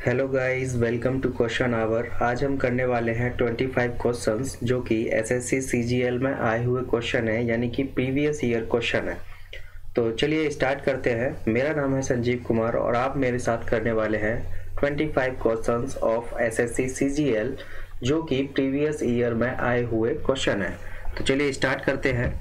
Hello guys, welcome to question hour. आज हम करने वाले हैं 25 क्वेश्चंस जो कि एसएससी सीजीएल में आए हुए क्वेश्चन है, यानी कि प्रीवियस ईयर क्वेश्चन है। तो चलिए स्टार्ट करते हैं। मेरा नाम है संजीव कुमार और आप मेरे साथ करने वाले हैं 25 क्वेश्चंस ऑफ एसएससी सीजीएल जो कि प्रीवियस ईयर में आए हुए क्वेश्चन है। तो चलिए स्टार्ट करते हैं।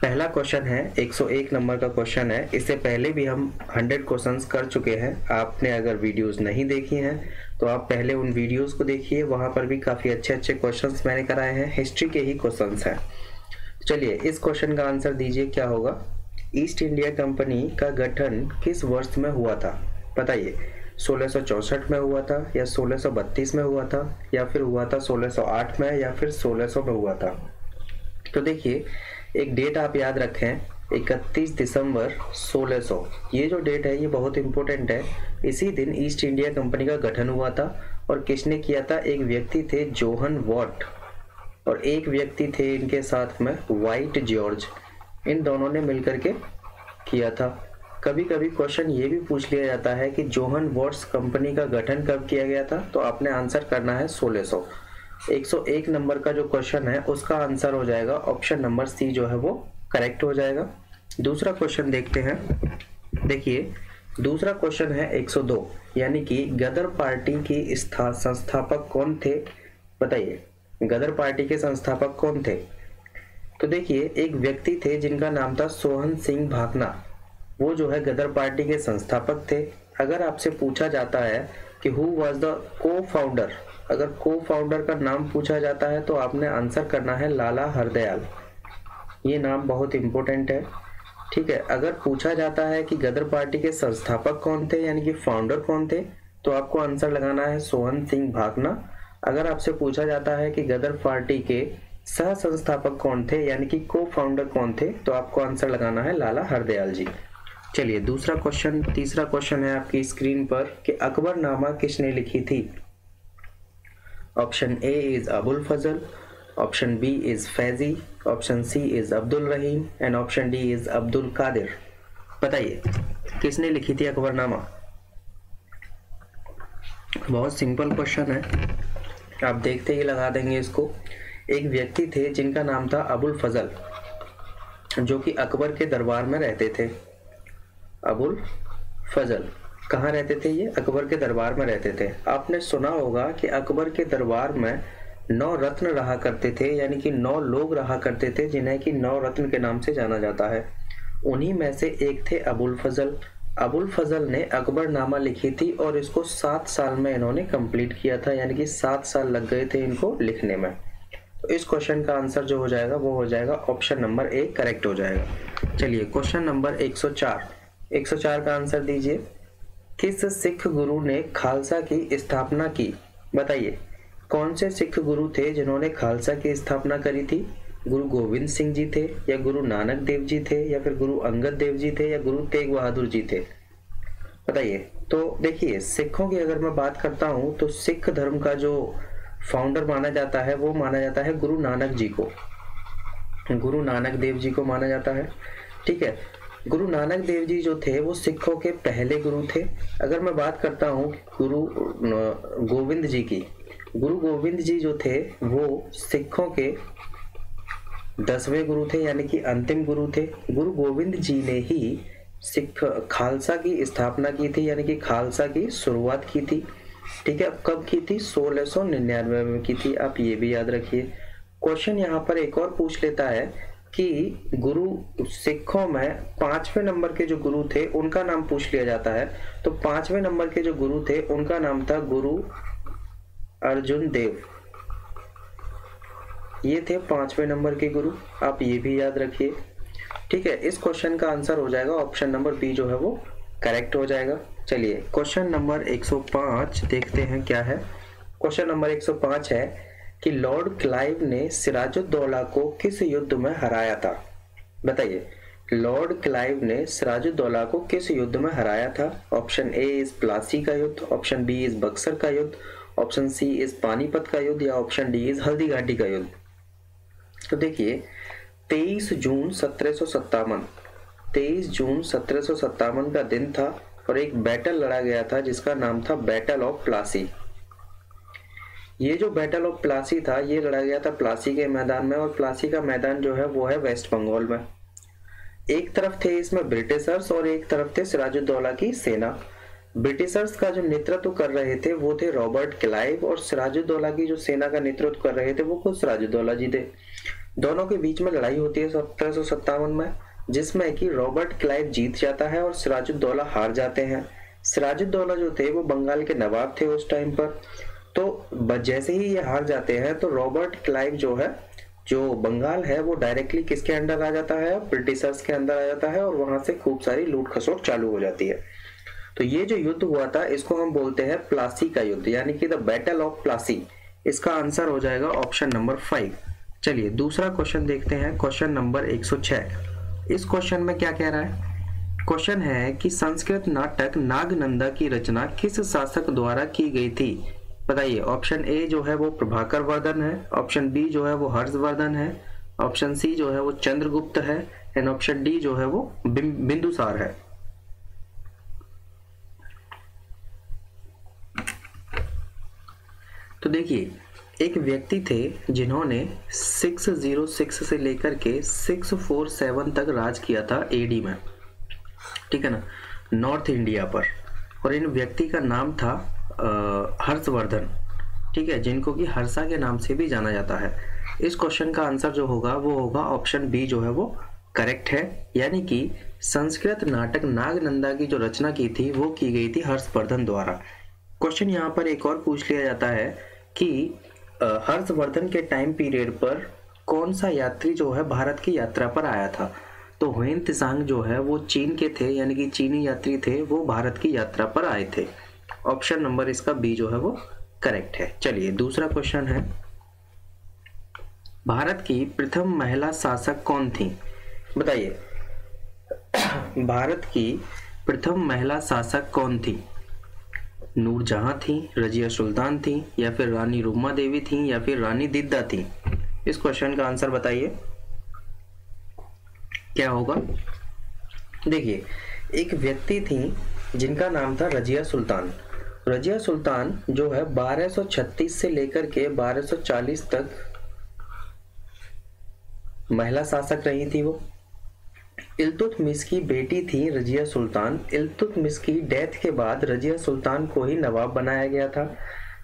पहला क्वेश्चन है 101 नंबर का क्वेश्चन है। इससे पहले भी हम 100 क्वेश्चंस कर चुके हैं। आपने अगर वीडियोस नहीं देखी हैं तो आप पहले उन वीडियोस को देखिए, वहां पर भी काफ़ी अच्छे अच्छे क्वेश्चंस मैंने कराए हैं, हिस्ट्री के ही क्वेश्चंस हैं। चलिए इस क्वेश्चन का आंसर दीजिए, क्या होगा। ईस्ट इंडिया कंपनी का गठन किस वर्ष में हुआ था, बताइए। 1664 में हुआ था, या 1632 में हुआ था, या फिर हुआ था 1608 में, या फिर 1600 में हुआ था। तो देखिए एक डेट आप याद रखें, 31 दिसंबर 1600। ये जो डेट है ये बहुत इंपॉर्टेंट है। इसी दिन ईस्ट इंडिया कंपनी का गठन हुआ था। और किसने किया था? एक व्यक्ति थे जोहन वॉट और एक व्यक्ति थे इनके साथ में व्हाइट जॉर्ज। इन दोनों ने मिलकर के किया था। कभी कभी क्वेश्चन ये भी पूछ लिया जाता है कि जोहन वॉट्स कंपनी का गठन कब किया गया था, तो आपने आंसर करना है 1600। 101 नंबर का जो क्वेश्चन है उसका आंसर हो जाएगा ऑप्शन नंबर सी, जो है वो करेक्ट हो जाएगा। दूसरा क्वेश्चन देखते हैं। देखिए दूसरा क्वेश्चन है 102, यानी कि गदर पार्टी की संस्थापक कौन थे, बताइए। गदर पार्टी के संस्थापक कौन थे? तो देखिए एक व्यक्ति थे जिनका नाम था सोहन सिंह भाकना। वो जो है गदर पार्टी के संस्थापक थे। अगर आपसे पूछा जाता है कि हु वाज द को फाउंडर, अगर को फाउंडर का नाम पूछा जाता है तो आपने आंसर करना है लाला हरदयाल। ये नाम बहुत इंपॉर्टेंट है, ठीक है। अगर पूछा जाता है कि गदर पार्टी के संस्थापक कौन थे, यानी कि फाउंडर कौन थे, तो आपको आंसर लगाना है सोहन सिंह भाकना। अगर आपसे पूछा जाता है कि गदर पार्टी के सह संस्थापक कौन थे, यानी कि को फाउंडर कौन थे, तो आपको आंसर लगाना है लाला हरदयाल जी। चलिए दूसरा क्वेश्चन, तीसरा क्वेश्चन है आपकी स्क्रीन पर कि अकबरनामा किसने लिखी थी। Option A is Abul Fazal, option B is Faizi, option C is Abdul Rahim and option D is Abdul Qadir. बताइए किसने लिखी थी अकबरनामा। बहुत सिंपल क्वेश्चन है, आप देखते ही लगा देंगे इसको। एक व्यक्ति थे जिनका नाम था अबुल फजल, जो कि अकबर के दरबार में रहते थे। अबुल फजल कहाँ रहते थे? ये अकबर के दरबार में रहते थे। आपने सुना होगा कि अकबर के दरबार में 9 रत्न रहा करते थे, यानी कि 9 लोग रहा करते थे जिन्हें कि 9 रत्न के नाम से जाना जाता है। उन्हीं में से एक थे अबुल फजल। अबुल फजल ने अकबरनामा लिखी थी और इसको 7 साल में इन्होंने कंप्लीट किया था, यानी कि 7 साल लग गए थे इनको लिखने में। तो इस क्वेश्चन का आंसर जो हो जाएगा वो हो जाएगा ऑप्शन नंबर ए, करेक्ट हो जाएगा। चलिए क्वेश्चन नंबर 104, 104 का आंसर दीजिए। किस सिख गुरु ने खालसा की स्थापना की, बताइए। कौन से सिख गुरु थे जिन्होंने खालसा की स्थापना करी थी? गुरु गोविंद सिंह जी थे, या गुरु नानक देव जी थे, या फिर गुरु अंगद देव जी थे, या गुरु तेग बहादुर जी थे, बताइए। तो देखिए सिखों की अगर मैं बात करता हूं तो सिख धर्म का जो फाउंडर माना जाता है वो माना जाता है गुरु नानक जी को, गुरु नानक देव जी को माना जाता है, ठीक है। गुरु नानक देव जी जो थे वो सिखों के पहले गुरु थे। अगर मैं बात करता हूँ गुरु गोविंद जी की, गुरु गोविंद जी जो थे वो सिखों के 10वें गुरु थे, यानी कि अंतिम गुरु थे। गुरु गोविंद जी ने ही सिख खालसा की स्थापना की थी, यानी कि खालसा की शुरुआत की थी, ठीक है। अब कब की थी? 1699 में की थी, आप ये भी याद रखिए। क्वेश्चन यहाँ पर एक और पूछ लेता है कि गुरु सिखों में 5वें नंबर के जो गुरु थे उनका नाम पूछ लिया जाता है। तो 5वें नंबर के जो गुरु थे उनका नाम था गुरु अर्जुन देव। ये थे 5वें नंबर के गुरु, आप ये भी याद रखिए, ठीक है। इस क्वेश्चन का आंसर हो जाएगा ऑप्शन नंबर बी, जो है वो करेक्ट हो जाएगा। चलिए क्वेश्चन नंबर 105 देखते हैं क्या है। क्वेश्चन नंबर 105 है कि लॉर्ड क्लाइव ने सिराजुद्दौला को किस युद्ध में हराया था, बताइए। लॉर्ड क्लाइव ने सिराजुद्दौला को किस युद्ध में हराया था? ऑप्शन ए इज प्लासी का युद्ध, ऑप्शन बी इज बक्सर का युद्ध, ऑप्शन सी इज पानीपत का युद्ध, या option D is Haldi Ghati का युद्ध। तो देखिए 23 जून 1757 का दिन था और एक बैटल लड़ा गया था जिसका नाम था बैटल ऑफ प्लासी। ये जो बैटल ऑफ प्लासी था ये लड़ा गया था प्लासी के मैदान में, और प्लासी का मैदान जो है वो है वेस्ट बंगाल में। एक तरफ थे इसमें ब्रिटिशर्स और एक तरफ थे सिराजुद्दौला की सेना। ब्रिटिशर्स का जो नेतृत्व कर रहे थे वो थे रॉबर्ट क्लाइव, और सिराजुद्दौला की जो सेना का नेतृत्व कर रहे थे वो खुद सिराजुद्दौला जी थे। दोनों के बीच में लड़ाई होती है 1757 में, जिसमें कि रॉबर्ट क्लाइव जीत जाता है और सिराजुद्दौला हार जाते हैं। सिराजुद्दौला जो थे वो बंगाल के नवाब थे उस टाइम पर। तो जैसे ही ये हार जाते हैं तो रॉबर्ट क्लाइव जो है, जो बंगाल है, वो डायरेक्टली किसके अंडर आ जाता है, ब्रिटिशर्स के अंदर आ जाता है, और वहां से खूब सारी लूट खसोट चालू हो जाती है। तो ये जो युद्ध हुआ था इसको हम बोलते हैं प्लासी का युद्ध, यानी कि द बैटल ऑफ प्लासी। इसका आंसर हो जाएगा ऑप्शन नंबर 5। चलिए दूसरा क्वेश्चन देखते हैं, क्वेश्चन नंबर 106। इस क्वेश्चन में क्या कह रहा है? क्वेश्चन है कि संस्कृत नाटक नागनंदा की रचना किस शासक द्वारा की गई थी? बताइए। ऑप्शन ए जो है वो प्रभाकर वर्धन है, ऑप्शन बी जो है वो हर्षवर्धन है, ऑप्शन सी जो है वो चंद्रगुप्त है, एंड ऑप्शन डी जो है वो बिंदुसार है। तो देखिए, एक व्यक्ति थे जिन्होंने 606 से लेकर के 647 तक राज किया था एडी में, ठीक है ना, नॉर्थ इंडिया पर। और इन व्यक्ति का नाम था हर्षवर्धन, ठीक है, जिनको कि हर्षा के नाम से भी जाना जाता है। इस क्वेश्चन का आंसर जो होगा वो होगा ऑप्शन बी जो है वो करेक्ट है, यानी कि संस्कृत नाटक नागनंदा की जो रचना की थी वो की गई थी हर्षवर्धन द्वारा। क्वेश्चन यहाँ पर एक और पूछ लिया जाता है कि हर्षवर्धन के टाइम पीरियड पर कौन सा यात्री जो है भारत की यात्रा पर आया था? तो हुएन त्सांग जो है वो चीन के थे, यानी कि चीनी यात्री थे, वो भारत की यात्रा पर आए थे। ऑप्शन नंबर इसका बी जो है वो करेक्ट है। चलिए दूसरा क्वेश्चन है, भारत की प्रथम महिला शासक कौन थी? बताइए। भारत की प्रथम महिला शासक कौन थी? नूरजहां थी, रजिया सुल्तान थी, या फिर रानी रुक्मा देवी थी, या फिर रानी दिद्दा थी? इस क्वेश्चन का आंसर बताइए क्या होगा। देखिए, एक व्यक्ति थी जिनका नाम था रजिया सुल्तान। रजिया सुल्तान जो है 1236 से लेकर के 1240 तक महिला शासक रही थी। वो इल्तुतमिश की बेटी थी रजिया सुल्तान। इल्तुतमिश की डेथ के बाद रजिया सुल्तान को ही नवाब बनाया गया था,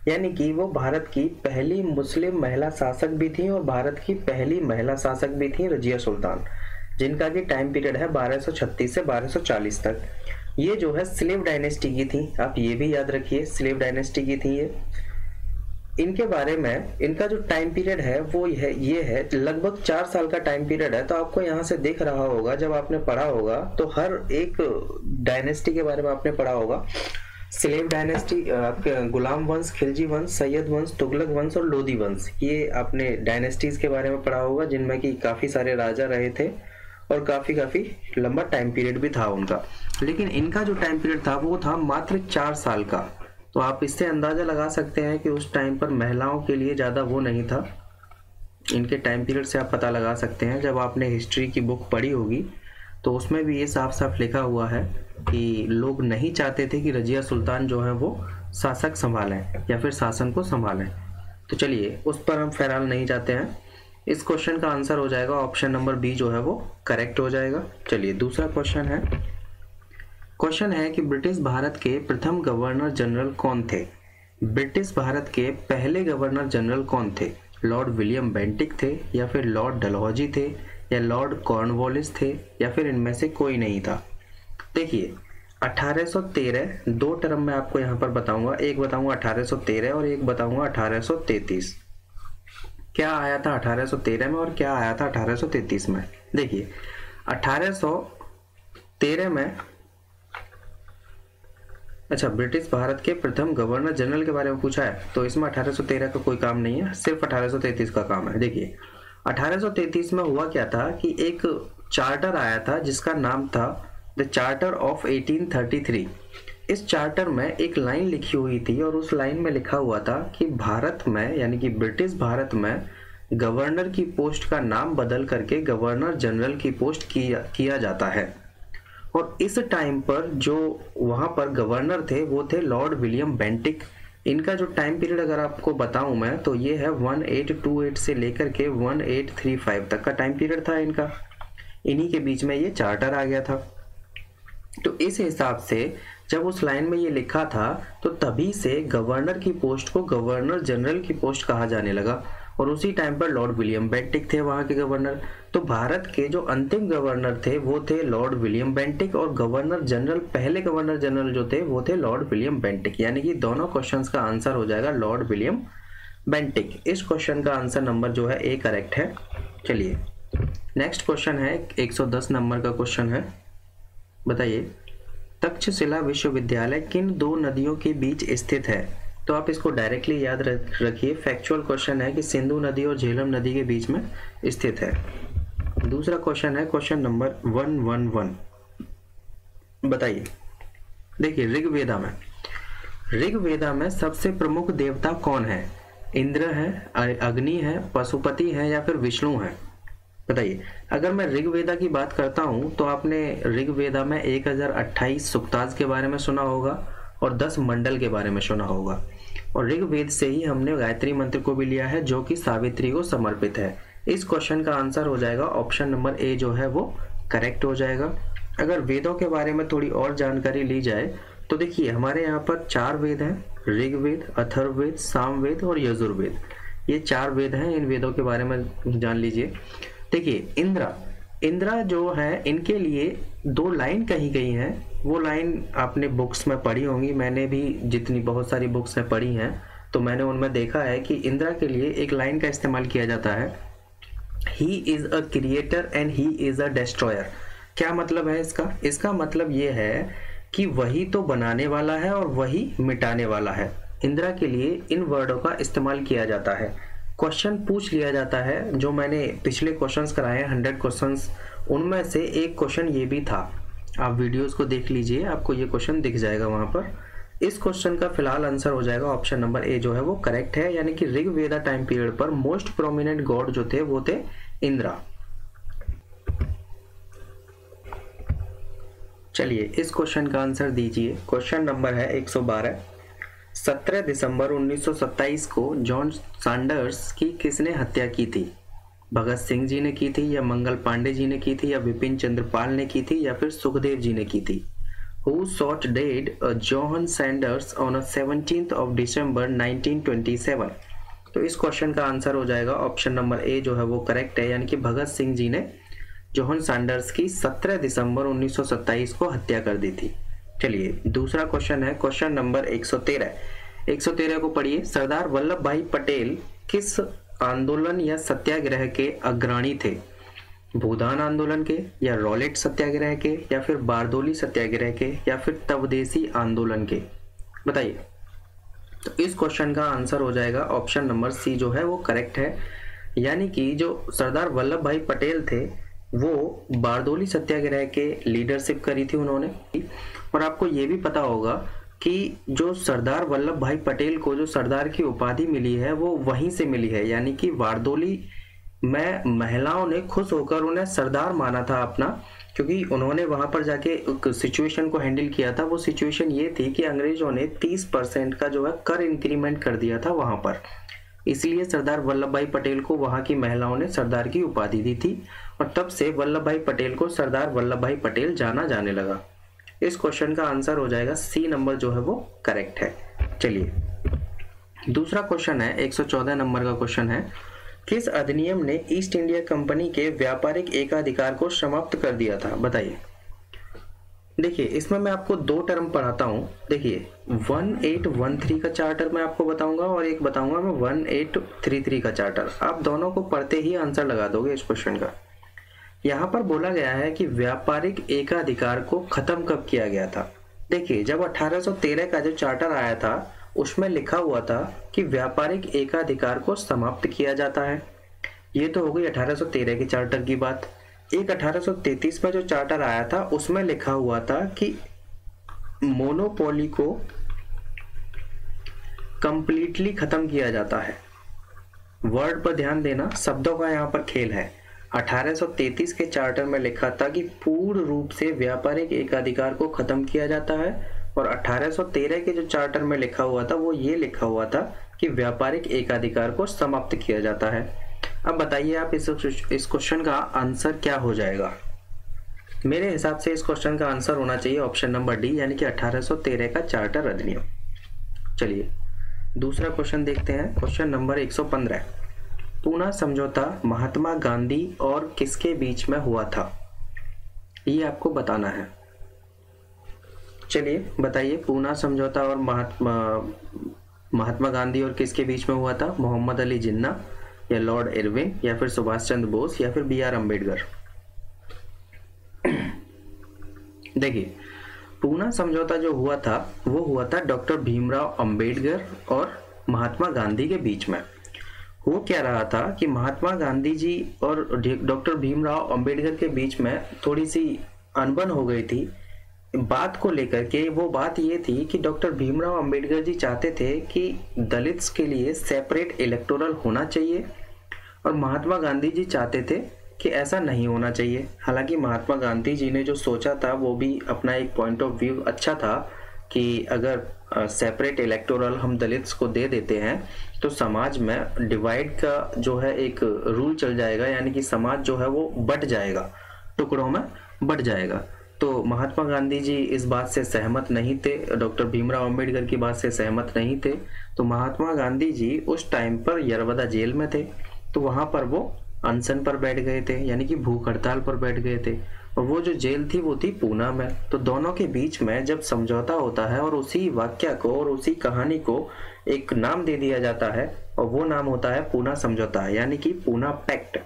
यानी कि वो भारत की पहली मुस्लिम महिला शासक भी थी और भारत की पहली महिला शासक भी थी रजिया सुल्तान, जिनका कि टाइम पीरियड है 1236 से 1240 तक। ये जो है स्लेव डायनेस्टी की थी, आप ये भी याद रखिए, स्लेव डायनेस्टी की थी ये। इनके बारे में, इनका जो टाइम पीरियड है वो ये है लगभग 4 साल का टाइम पीरियड है। तो आपको यहाँ से दिख रहा होगा, जब आपने पढ़ा होगा तो हर एक डायनेस्टी के बारे में आपने पढ़ा होगा। स्लेव डायनेस्टी, गुलाम वंश, खिलजी वंश, सैयद वंश, तुगलक वंश और लोधी वंश, ये आपने डायनेस्टीज के बारे में पढ़ा होगा, जिनमें कि काफी सारे राजा रहे थे और काफी लंबा टाइम पीरियड भी था उनका। लेकिन इनका जो टाइम पीरियड था वो था मात्र 4 साल का। तो आप इससे अंदाजा लगा सकते हैं कि उस टाइम पर महिलाओं के लिए ज़्यादा वो नहीं था। इनके टाइम पीरियड से आप पता लगा सकते हैं। जब आपने हिस्ट्री की बुक पढ़ी होगी तो उसमें भी ये साफ साफ लिखा हुआ है कि लोग नहीं चाहते थे कि रजिया सुल्तान जो है वो शासक संभालें या फिर शासन को संभालें। तो चलिए उस पर हम फिलहाल नहीं जाते हैं। इस क्वेश्चन का आंसर हो जाएगा ऑप्शन नंबर बी जो है वो करेक्ट हो जाएगा। चलिए दूसरा क्वेश्चन है। क्वेश्चन है कि ब्रिटिश भारत के प्रथम गवर्नर जनरल कौन थे? ब्रिटिश भारत के पहले गवर्नर जनरल कौन थे? लॉर्ड विलियम बेंटिक थे, या फिर लॉर्ड डलहौजी थे, या लॉर्ड कॉर्नवालिस थे, या फिर इनमें से कोई नहीं था? देखिए 1813 दो टर्म में आपको यहाँ पर बताऊंगा, एक बताऊंगा 1813 और एक बताऊंगा 1833। क्या आया था 1813 में और क्या आया था 1833 में? देखिए 1813 में, अच्छा ब्रिटिश भारत के प्रथम गवर्नर जनरल के बारे में पूछा है तो इसमें 1813 का कोई काम नहीं है, सिर्फ 1833 का काम है। देखिए 1833 में हुआ क्या था कि एक चार्टर आया था जिसका नाम था द चार्टर ऑफ 1833। इस चार्टर में एक लाइन लिखी हुई थी और उस लाइन में लिखा हुआ था कि भारत में, यानी कि ब्रिटिश भारत में गवर्नर की पोस्ट का नाम बदल करके गवर्नर जनरल की पोस्ट किया जाता है। और इस टाइम पर जो वहाँ पर गवर्नर थे वो थे लॉर्ड विलियम बेंटिक। इनका जो टाइम पीरियड अगर आपको बताऊं मैं तो ये है 1828 से लेकर के 1835 तक का टाइम पीरियड था इनका। इन्हीं के बीच में ये चार्टर आ गया था। तो इस हिसाब से जब उस लाइन में ये लिखा था तो तभी से गवर्नर की पोस्ट को गवर्नर जनरल की पोस्ट कहा जाने लगा, और उसी टाइम पर लॉर्ड विलियम बेंटिक थे वहाँ के गवर्नर। तो भारत के जो अंतिम गवर्नर थे वो थे लॉर्ड विलियम बेंटिक, और गवर्नर जनरल, पहले गवर्नर जनरल जो थे वो थे लॉर्ड विलियम बेंटिक। यानी कि दोनों क्वेश्चंस का आंसर हो जाएगा लॉर्ड विलियम बेंटिक। इस क्वेश्चन का आंसर नंबर जो है ए करेक्ट है। चलिए नेक्स्ट क्वेश्चन है 110 नंबर का क्वेश्चन है। बताइए तक्षशिला विश्वविद्यालय किन दो नदियों के बीच स्थित है? तो आप इसको डायरेक्टली याद रखिए, फैक्चुअल क्वेश्चन है कि सिंधु नदी और झेलम नदी के बीच में स्थित है। दूसरा क्वेश्चन है क्वेश्चन नंबर 111। बताइए, देखिए ऋग्वेदा में सबसे प्रमुख देवता कौन है? इंद्र है, अग्नि है, पशुपति है या फिर विष्णु है? बताइए। अगर मैं ऋग्वेदा की बात करता हूं तो आपने ऋग्वेदा में 1028 सुक्ताज के बारे में सुना होगा और 10 मंडल के बारे में सुना होगा, और ऋग्वेद से ही हमने गायत्री मंत्र को भी लिया है जो कि सावित्री को समर्पित है। इस क्वेश्चन का आंसर हो जाएगा ऑप्शन नंबर ए जो है वो करेक्ट हो जाएगा। अगर वेदों के बारे में थोड़ी और जानकारी ली जाए तो देखिए हमारे यहाँ पर 4 वेद हैं, ऋग्वेद, अथर्ववेद, सामवेद और यजुर्वेद। ये 4 वेद हैं, इन वेदों के बारे में जान लीजिए। देखिए इंद्रा जो है इनके लिए 2 लाइन कही गई हैं। वो लाइन आपने बुक्स में पढ़ी होंगी, मैंने भी जितनी बहुत सारी बुक्स में पढ़ी हैं तो मैंने उनमें देखा है कि इंद्रा के लिए एक लाइन का इस्तेमाल किया जाता है, he is a creator and he is a destroyer. क्या मतलब है इसका? इसका मतलब ये है कि वही तो बनाने वाला है और वही मिटाने वाला है। इंद्रा के लिए इन वर्डों का इस्तेमाल किया जाता है। क्वेश्चन पूछ लिया जाता है, जो मैंने पिछले क्वेश्चंस कराए हैं 100 क्वेश्चंस, उनमें से एक क्वेश्चन ये भी था। आप वीडियोस को देख लीजिए, आपको ये क्वेश्चन दिख जाएगा वहां पर। इस क्वेश्चन का फिलहाल आंसर हो जाएगा ऑप्शन नंबर ए जो है वो करेक्ट है। यानी कि ऋग्वेदा टाइम पीरियड पर मोस्ट प्रोमिनेंट गॉड जो थे वो थे इंद्रा। चलिए इस क्वेश्चन का आंसर दीजिए। क्वेश्चन नंबर है 112। 17 दिसंबर 1927 को जॉन सैंडर्स की किसने हत्या की थी? भगत सिंह जी ने की थी, या मंगल पांडे जी ने की थी, या विपिन चंद्र पाल ने की थी, या फिर सुखदेव जी ने की थी? Who shot dead John Sanders on 17th of December 1927? तो इस क्वेश्चन का आंसर हो जाएगा ऑप्शन नंबर ए जो है वो करेक्ट है। यानी कि भगत सिंह जी ने जॉन सैंडर्स की 17 दिसंबर 1927 को हत्या कर दी थी। चलिए दूसरा क्वेश्चन है क्वेश्चन नंबर 113। 113 को पढ़िए। सरदार वल्लभ भाई पटेल किस आंदोलन या सत्याग्रह के अग्रणी थे? भूदान आंदोलन के, या रॉलेट सत्याग्रह के, या फिर बारदोली सत्याग्रह के, या फिर तवदेशी आंदोलन के? बताइए। तो इस क्वेश्चन का आंसर हो जाएगा ऑप्शन नंबर सी जो है वो करेक्ट है। यानी कि जो सरदार वल्लभ भाई पटेल थे वो बारदोली सत्याग्रह के लीडरशिप करी थी उन्होंने। और आपको ये भी पता होगा कि जो सरदार वल्लभ भाई पटेल को जो सरदार की उपाधि मिली है वो वहीं से मिली है। यानी कि बारदोली में महिलाओं ने खुश होकर उन्हें सरदार माना था अपना, क्योंकि उन्होंने वहां पर जाके सिचुएशन को हैंडल किया था। वो सिचुएशन ये थी कि अंग्रेजों ने 30% का जो है कर इंक्रीमेंट कर दिया था वहां पर, इसलिए सरदार वल्लभ भाई पटेल को वहां की महिलाओं ने सरदार की उपाधि दी थी, और तब से वल्लभ भाई पटेल को सरदार वल्लभ भाई पटेल जाना जाने लगा। इस क्वेश्चन का आंसर हो जाएगा सी नंबर जो है वो करेक्ट है। चलिए दूसरा क्वेश्चन है 114 नंबर का क्वेश्चन है। किस अधिनियम ने ईस्ट इंडिया कंपनी के व्यापारिक एकाधिकार को समाप्त कर दिया था? बताइए। देखिए इसमें मैं आपको 2 टर्म पढ़ाता हूँ। देखिए 1813 का चार्टर मैं आपको बताऊंगा और एक बताऊंगा मैं 1833 का चार्टर। आप दोनों को पढ़ते ही आंसर लगा दोगे इस क्वेश्चन का। यहाँ पर बोला गया है कि व्यापारिक एकाधिकार को खत्म कब किया गया था। देखिए जब 1813 का जो चार्टर आया था उसमें लिखा हुआ था कि व्यापारिक एकाधिकार को समाप्त किया जाता है। ये तो हो गई 1813 के चार्टर की बात। एक 1833 में जो चार्टर आया था उसमें लिखा हुआ था कि मोनोपोली को कंप्लीटली खत्म किया जाता है। वर्ड पर ध्यान देना, शब्दों का यहाँ पर खेल है। 1833 के चार्टर में लिखा था कि पूर्ण रूप से व्यापारिक एकाधिकार को खत्म किया जाता है, और 1813 के जो चार्टर में लिखा हुआ था वो ये लिखा हुआ था कि व्यापारिक एकाधिकार को समाप्त किया जाता है। अब बताइए आप इस क्वेश्चन का आंसर क्या हो जाएगा। मेरे हिसाब से इस क्वेश्चन का आंसर होना चाहिए ऑप्शन नंबर डी, यानी कि 1813 का चार्टर अधिनियम। चलिए दूसरा क्वेश्चन देखते हैं। क्वेश्चन नंबर 115, पूना समझौता महात्मा गांधी और किसके बीच में हुआ था, ये आपको बताना है। चलिए बताइए, पूना समझौता और महात्मा गांधी और किसके बीच में हुआ था? मोहम्मद अली जिन्ना, या लॉर्ड इरविन, या फिर सुभाष चंद्र बोस, या फिर B.R. अम्बेडकर। देखिए, पूना समझौता जो हुआ था वो हुआ था डॉक्टर भीमराव अंबेडकर और महात्मा गांधी के बीच में। वो क्या रहा था कि महात्मा गांधी जी और डॉक्टर भीमराव अंबेडकर के बीच में थोड़ी सी अनबन हो गई थी बात को लेकर के। वो बात ये थी कि डॉक्टर भीमराव अंबेडकर जी चाहते थे कि दलित्स के लिए सेपरेट इलेक्टोरल होना चाहिए, और महात्मा गांधी जी चाहते थे कि ऐसा नहीं होना चाहिए। हालांकि महात्मा गांधी जी ने जो सोचा था वो भी अपना एक पॉइंट ऑफ व्यू अच्छा था कि अगर सेपरेट इलेक्टोरल हम दलित्स को दे देते हैं तो समाज में डिवाइड का जो है एक रूल चल जाएगा, यानी कि समाज जो है वो बट जाएगा, टुकड़ों में बट जाएगा। तो महात्मा गांधी जी इस बात से सहमत नहीं थे, डॉक्टर भीमराव अंबेडकर की बात से सहमत नहीं थे। तो महात्मा गांधी जी उस टाइम पर यरवदा जेल में थे, तो वहां पर वो अनशन पर बैठ गए थे, यानी कि भूख हड़ताल पर बैठ गए थे, और वो जो जेल थी वो थी पूना में। तो दोनों के बीच में जब समझौता होता है और उसी वाक्य को और उसी कहानी को एक नाम दे दिया जाता है, और वो नाम होता है पूना समझौता, यानी कि पूना पैक्ट।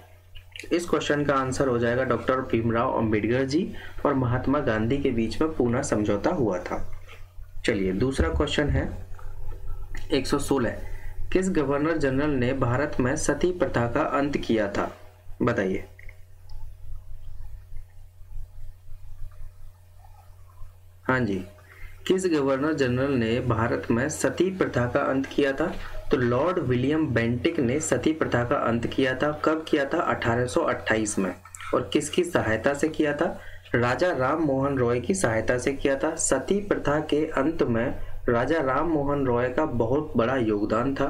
इस क्वेश्चन का आंसर हो जाएगा डॉक्टर भीमराव अंबेडकर जी और महात्मा गांधी के बीच में पूना समझौता हुआ था। चलिए दूसरा क्वेश्चन है 116, किस गवर्नर जनरल ने भारत में सती प्रथा का अंत किया था, बताइए। हाँ जी, किस गवर्नर जनरल ने भारत में सती प्रथा का अंत किया था? तो लॉर्ड विलियम बेंटिक ने सती प्रथा का अंत किया था। कब किया था? 1828 में। और किसकी सहायता से किया था? राजा राम मोहन रॉय की सहायता से किया था। सती प्रथा के अंत में राजा राम मोहन रॉय का बहुत बड़ा योगदान था।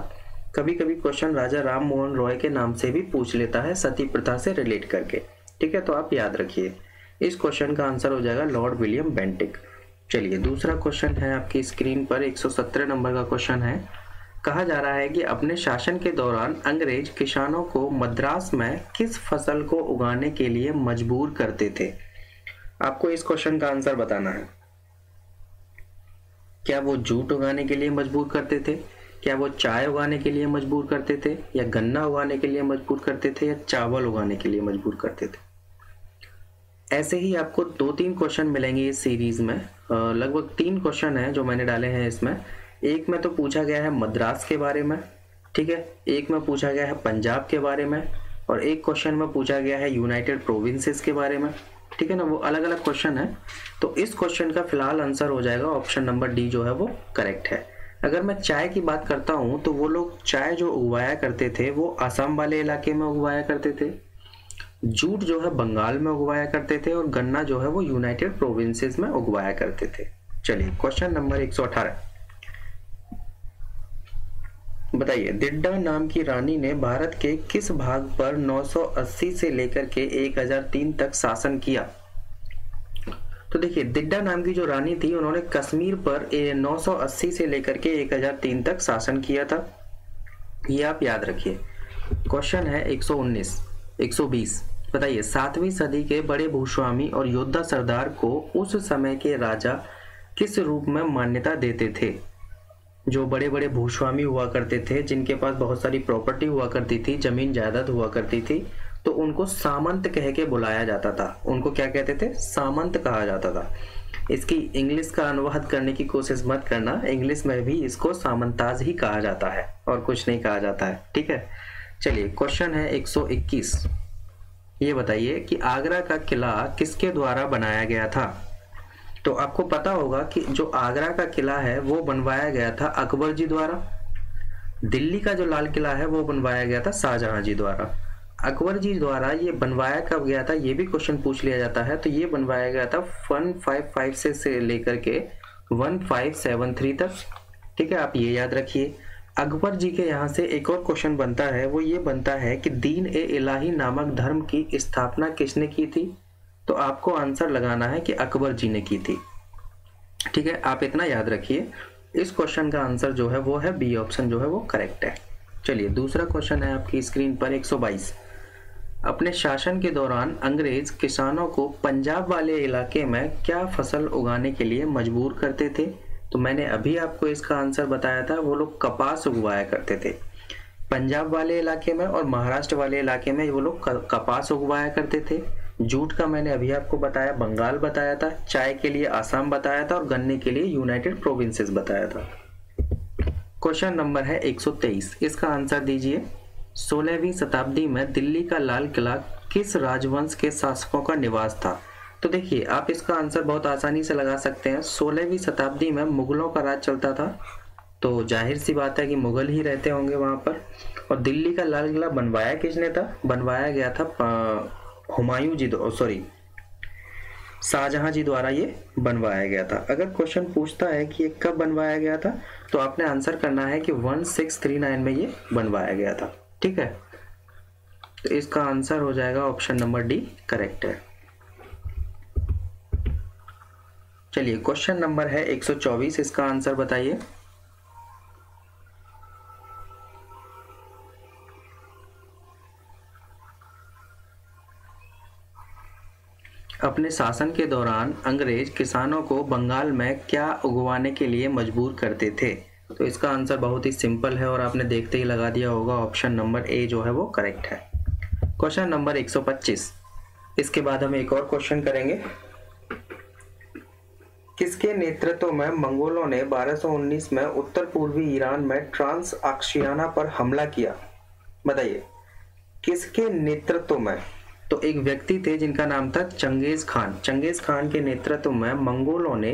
कभी कभी क्वेश्चन राजा राम मोहन रॉय के नाम से भी पूछ लेता है सती प्रथा से रिलेट करके, ठीक है, तो आप याद रखिए। इस क्वेश्चन का आंसर हो जाएगा लॉर्ड विलियम बेंटिक। चलिए दूसरा क्वेश्चन है आपकी स्क्रीन पर, 117 नंबर का क्वेश्चन है। कहा जा रहा है कि अपने शासन के दौरान अंग्रेज किसानों को मद्रास में किस फसल को उगाने के लिए मजबूर करते थे? आपको इस क्वेश्चन का आंसर बताना है। क्या वो जूट उगाने के लिए मजबूर करते थे, क्या वो चाय उगाने के लिए मजबूर करते थे, या गन्ना उगाने के लिए मजबूर करते थे, या चावल उगाने के लिए मजबूर करते थे? ऐसे ही आपको 2-3 क्वेश्चन मिलेंगे इस सीरीज में। लगभग 3 क्वेश्चन हैं जो मैंने डाले हैं इसमें। एक में तो पूछा गया है मद्रास के बारे में, ठीक है, एक में पूछा गया है पंजाब के बारे में, और एक क्वेश्चन में पूछा गया है यूनाइटेड प्रोविंसेस के बारे में, ठीक है ना, वो अलग अलग क्वेश्चन है। तो इस क्वेश्चन का फिलहाल आंसर हो जाएगा ऑप्शन नंबर डी जो है वो करेक्ट है। अगर मैं चाय की बात करता हूँ तो वो लोग चाय जो उगवाया करते थे वो आसाम वाले इलाके में उगवाया करते थे, जूट जो है बंगाल में उगवाया करते थे, और गन्ना जो है वो यूनाइटेड प्रोविंसेस में उगवाया करते थे। चलिए क्वेश्चन नंबर 118, बताइए दिड्डा नाम की रानी ने भारत के किस भाग पर 980 से लेकर के 1003 तक शासन किया? तो देखिए दिड्डा नाम की जो रानी थी उन्होंने कश्मीर पर 980 से लेकर के 1003 तक शासन किया था, ये आप याद रखिए। क्वेश्चन है 120, बताइए 7वीं सदी के बड़े भूस्वामी और योद्धा सरदार को उस समय के राजा किस रूप में मान्यता देते थे? जो बड़े बड़े भूस्वामी हुआ करते थे, जिनके पास बहुत सारी प्रॉपर्टी हुआ करती थी, जमीन जायदाद हुआ करती थी, तो उनको सामंत कह के बुलाया जाता था। उनको क्या कहते थे? सामंत कहा जाता था। इसकी इंग्लिश का अनुवाद करने की कोशिश मत करना, इंग्लिश में भी इसको सामंताज ही कहा जाता है और कुछ नहीं कहा जाता है, ठीक है। चलिए क्वेश्चन है 121, ये बताइए कि आगरा का किला किसके द्वारा बनाया गया था? तो आपको पता होगा कि जो आगरा का किला है वो बनवाया गया था अकबर जी द्वारा। दिल्ली का जो लाल किला है वो बनवाया गया था शाहजहां जी द्वारा। अकबर जी द्वारा ये बनवाया कब गया था, ये भी क्वेश्चन पूछ लिया जाता है। तो ये बनवाया गया था 155 से लेकर के 1573 तक। ठीक है, आप ये याद रखिए। अकबर जी के यहाँ से एक और क्वेश्चन बनता है, वो ये बनता है कि दीन ए इलाही नामक धर्म की स्थापना किसने की थी। तो आपको आंसर लगाना है कि अकबर जी ने की थी। ठीक है, आप इतना याद रखिए। इस क्वेश्चन का आंसर जो है वो है बी ऑप्शन जो है वो करेक्ट है। चलिए दूसरा क्वेश्चन है आपकी स्क्रीन पर 122। अपने शासन के दौरान अंग्रेज किसानों को पंजाब वाले इलाके में क्या फसल उगाने के लिए मजबूर करते थे। तो मैंने अभी आपको इसका आंसर बताया था, वो लोग कपास उगवाया करते थे। पंजाब वाले इलाके में और महाराष्ट्र वाले इलाके में वो लोग कपास उगवाया करते थे। जूट का मैंने अभी आपको बताया, बंगाल बताया था। चाय के लिए आसाम बताया था और गन्ने के लिए यूनाइटेड प्रोविंसेस बताया था। क्वेश्चन नंबर है 123, इसका आंसर दीजिए। 16वीं शताब्दी में दिल्ली का लाल किला किस राजवंश के शासकों का निवास था। तो देखिए आप इसका आंसर बहुत आसानी से लगा सकते हैं। 16वीं शताब्दी में मुगलों का राज चलता था, तो जाहिर सी बात है कि मुगल ही रहते होंगे वहां पर। और दिल्ली का लाल किला बनवाया किसने था, बनवाया गया था हुमायूं जी, सॉरी शाहजहां जी द्वारा ये बनवाया गया था। अगर क्वेश्चन पूछता है कि ये कब बनवाया गया था, तो आपने आंसर करना है कि 1639 में ये बनवाया गया था। ठीक है, तो इसका आंसर हो जाएगा ऑप्शन नंबर डी करेक्ट है। चलिए क्वेश्चन नंबर है 124, इसका आंसर बताइए। अपने शासन के दौरान अंग्रेज किसानों को बंगाल में क्या उगवाने के लिए मजबूर करते थे। तो इसका आंसर बहुत ही सिंपल है और आपने देखते ही लगा दिया होगा, ऑप्शन नंबर ए जो है वो करेक्ट है। क्वेश्चन नंबर 125, इसके बाद हम एक और क्वेश्चन करेंगे। किसके नेतृत्व में मंगोलों ने 1219 में उत्तर पूर्वी ईरान में ट्रांस आक्शियाना पर हमला किया। बताइए किसके नेतृत्व में। तो एक व्यक्ति थे जिनका नाम था चंगेज खान। चंगेज खान के नेतृत्व में मंगोलों ने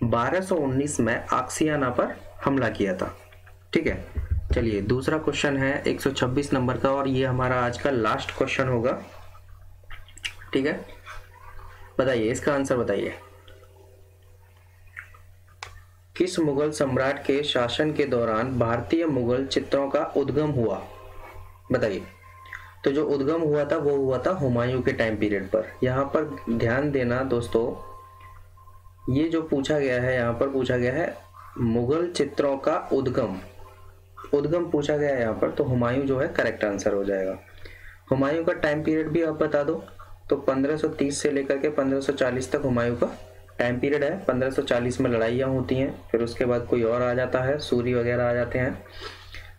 1219 में आक्सियाना पर हमला किया था। ठीक है, चलिए दूसरा क्वेश्चन है 126 नंबर का और ये हमारा आज का लास्ट क्वेश्चन होगा। ठीक है, बताइए इसका आंसर बताइए। किस मुगल सम्राट के शासन के दौरान भारतीय मुगल चित्रों का उद्गम हुआ। बताइए। तो जो उद्गम हुआ था वो हुआ था हुमायूं के टाइम पीरियड पर। यहाँ पर ध्यान देना दोस्तों, ये जो पूछा गया है यहाँ पर पूछा गया है मुगल चित्रों का उद्गम पूछा गया है यहाँ पर, तो हुमायूं जो है करेक्ट आंसर हो जाएगा। हुमायूं का टाइम पीरियड भी आप बता दो। तो 1530 से लेकर के 1540 तक हुमायूं का टाइम पीरियड है। 1540 में लड़ाइयाँ होती हैं, फिर उसके बाद कोई और आ जाता है, सूरी वगैरह आ जाते हैं।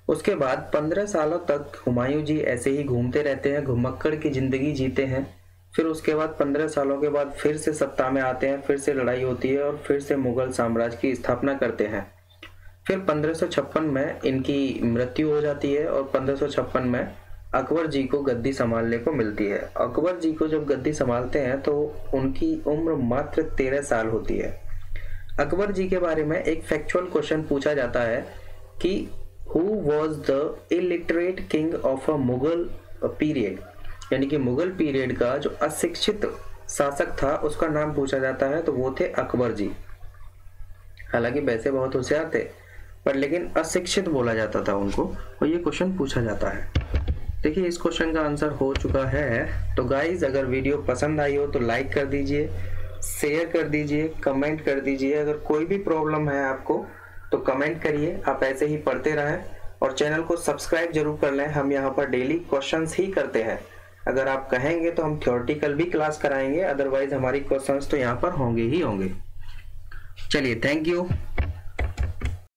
उसके बाद 15 सालों तक हुमायूं जी ऐसे ही घूमते रहते हैं, घुमक्कड़ की जिंदगी जीते हैं। फिर उसके बाद 15 सालों के बाद फिर से सत्ता में आते हैं, फिर से लड़ाई होती है और फिर से मुगल साम्राज्य की स्थापना करते हैं। फिर 1556 में इनकी मृत्यु हो जाती है और 1556 में अकबर जी को गद्दी संभालने को मिलती है। अकबर जी को जब गद्दी संभालते हैं तो उनकी उम्र मात्र 13 साल होती है। अकबर जी के बारे में एक फैक्चुअल क्वेश्चन पूछा जाता है कि who was the illiterate king of a Mughal period, यानी कि मुगल पीरियड का जो अशिक्षित शासक था उसका नाम पूछा जाता है, तो वो थे अकबर जी। हालांकि वैसे बहुत होशियार थे पर लेकिन अशिक्षित बोला जाता था उनको, और ये क्वेश्चन पूछा जाता है। देखिए इस क्वेश्चन का आंसर हो चुका है। तो गाइज अगर वीडियो पसंद आई हो तो लाइक कर दीजिए, शेयर कर दीजिए, कमेंट कर दीजिए। अगर कोई भी प्रॉब्लम है आपको तो कमेंट करिए। आप ऐसे ही पढ़ते रहें और चैनल को सब्सक्राइब जरूर कर लें। हम यहाँ पर डेली क्वेश्चंस ही करते हैं। अगर आप कहेंगे तो हम थ्योरेटिकल भी क्लास कराएंगे, अदरवाइज हमारी क्वेश्चंस तो यहाँ पर होंगे ही होंगे। चलिए थैंक यू।